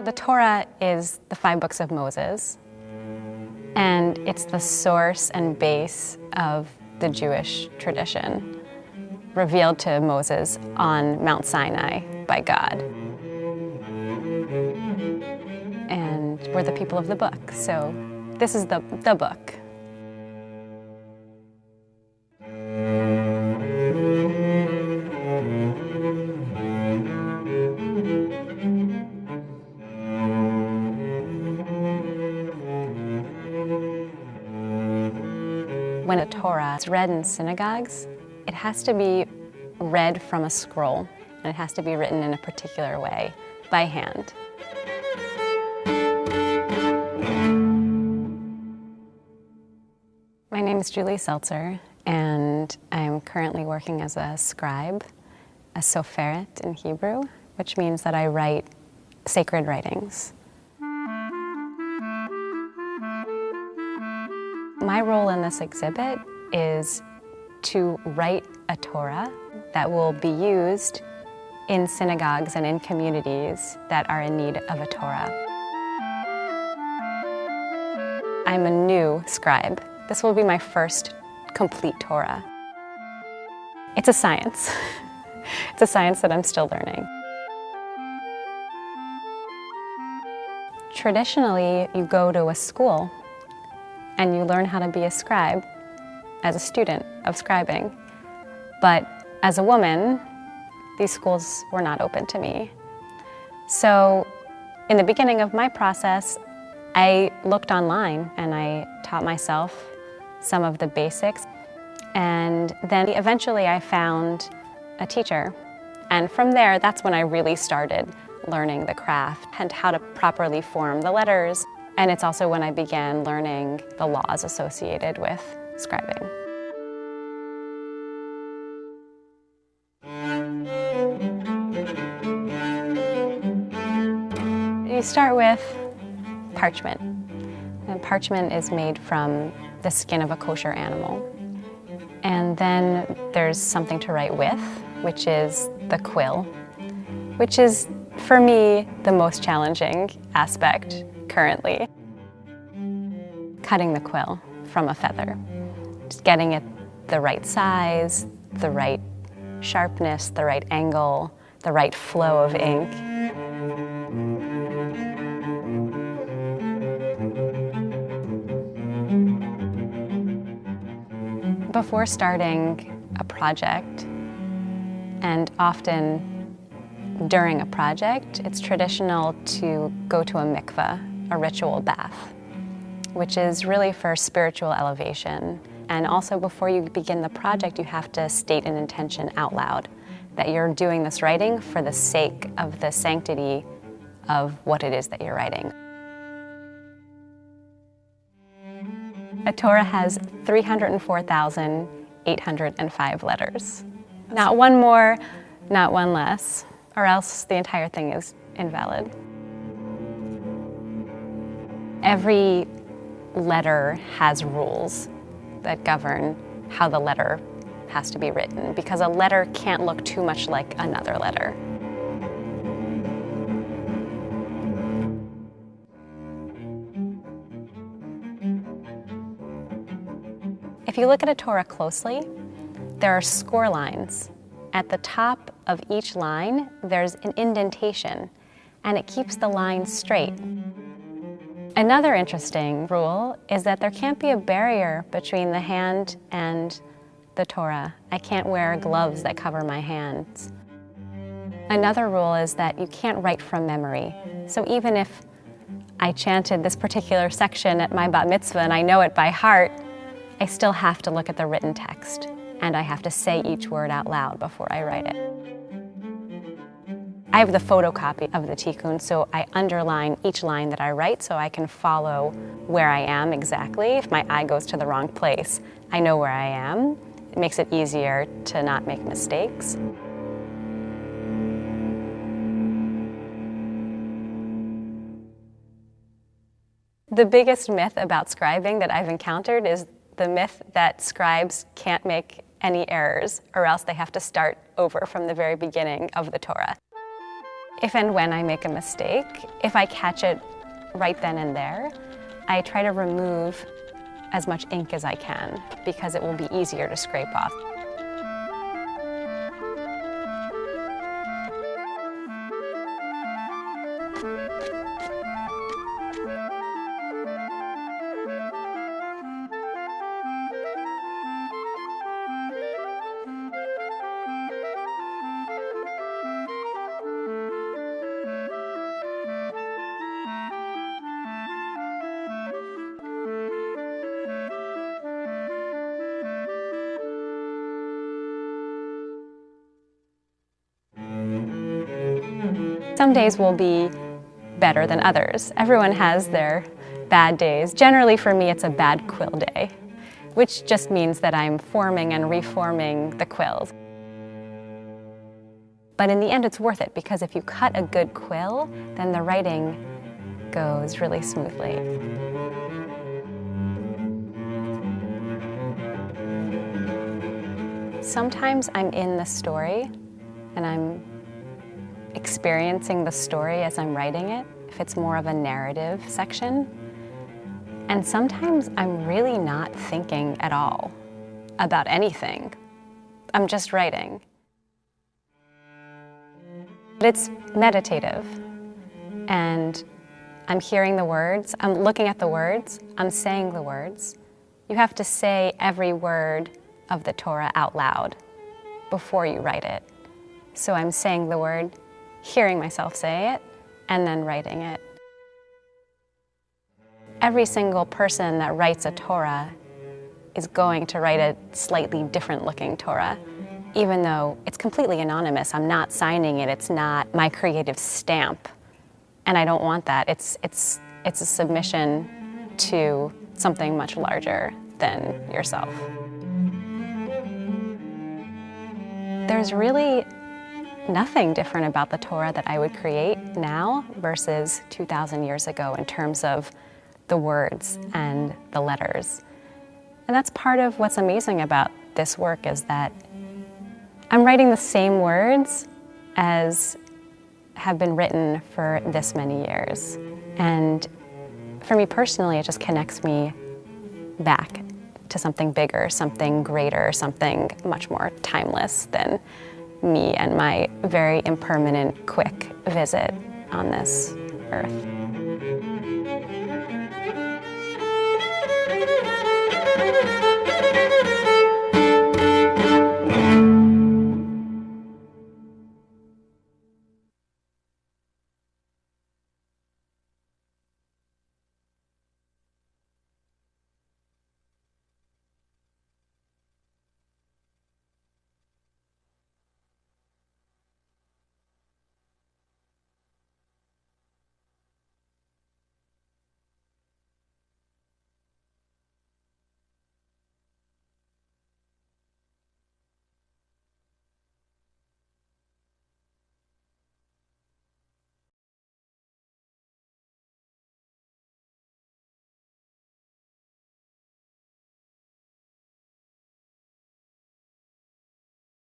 The Torah is the 5 books of Moses, and it's the source and base of the Jewish tradition, revealed to Moses on Mount Sinai by God. And we're the people of the book, so this is the book. When a Torah is read in synagogues, it has to be read from a scroll, and it has to be written in a particular way, by hand. My name is Julie Seltzer, and I'm currently working as a scribe, a soferet in Hebrew, which means that I write sacred writings. My role in this exhibit is to write a Torah that will be used in synagogues and in communities that are in need of a Torah. I'm a new scribe. This will be my first complete Torah. It's a science. It's a science that I'm still learning. Traditionally, you go to a school and you learn how to be a scribe as a student of scribing. But as a woman, these schools were not open to me. So in the beginning of my process, I looked online and I taught myself some of the basics. And then eventually I found a teacher. And from there, that's when I really started learning the craft and how to properly form the letters. And it's also when I began learning the laws associated with scribing. You start with parchment. And parchment is made from the skin of a kosher animal. And then there's something to write with, which is the quill, which is, for me, the most challenging aspect currently. Cutting the quill from a feather, just getting it the right size, the right sharpness, the right angle, the right flow of ink. Before starting a project, and often during a project, it's traditional to go to a mikveh, a ritual bath, which is really for spiritual elevation. And also before you begin the project, you have to state an intention out loud that you're doing this writing for the sake of the sanctity of what it is that you're writing. A Torah has 304,805 letters. Not one more, not one less, or else the entire thing is invalid. Every letter has rules that govern how the letter has to be written, because a letter can't look too much like another letter. If you look at a Torah closely, there are score lines. At the top of each line, there's an indentation, and it keeps the line straight. Another interesting rule is that there can't be a barrier between the hand and the Torah. I can't wear gloves that cover my hands. Another rule is that you can't write from memory. So even if I chanted this particular section at my bat mitzvah and I know it by heart, I still have to look at the written text, and I have to say each word out loud before I write it. I have the photocopy of the tikkun, so I underline each line that I write so I can follow where I am exactly. If my eye goes to the wrong place, I know where I am. makes it easier to not make mistakes. The biggest myth about scribing that I've encountered is the myth that scribes can't make any errors, or else they have to start over from the very beginning of the Torah. If and when I make a mistake, if I catch it right then and there, I try to remove as much ink as I can, because it will be easier to scrape off. Some days will be better than others. Everyone has their bad days. Generally for me, it's a bad quill day, which just means that I'm forming and reforming the quills. But in the end, it's worth it, because if you cut a good quill, then the writing goes really smoothly. Sometimes I'm in the story and I'm experiencing the story as I'm writing it, if it's more of a narrative section. And sometimes I'm really not thinking at all about anything. I'm just writing. But it's meditative, and I'm hearing the words, I'm looking at the words, I'm saying the words. You have to say every word of the Torah out loud before you write it. So I'm saying the word, hearing myself say it, and then writing it. Every single person that writes a Torah is going to write a slightly different looking Torah, even though it's completely anonymous. I'm not signing it, it's not my creative stamp, and I don't want that. It's a submission to something much larger than yourself. There's really nothing different about the Torah that I would create now versus 2,000 years ago in terms of the words and the letters. And that's part of what's amazing about this work, is that I'm writing the same words as have been written for this many years. And for me personally, it just connects me back to something bigger, something greater, something much more timeless than me and my very impermanent, quick visit on this earth.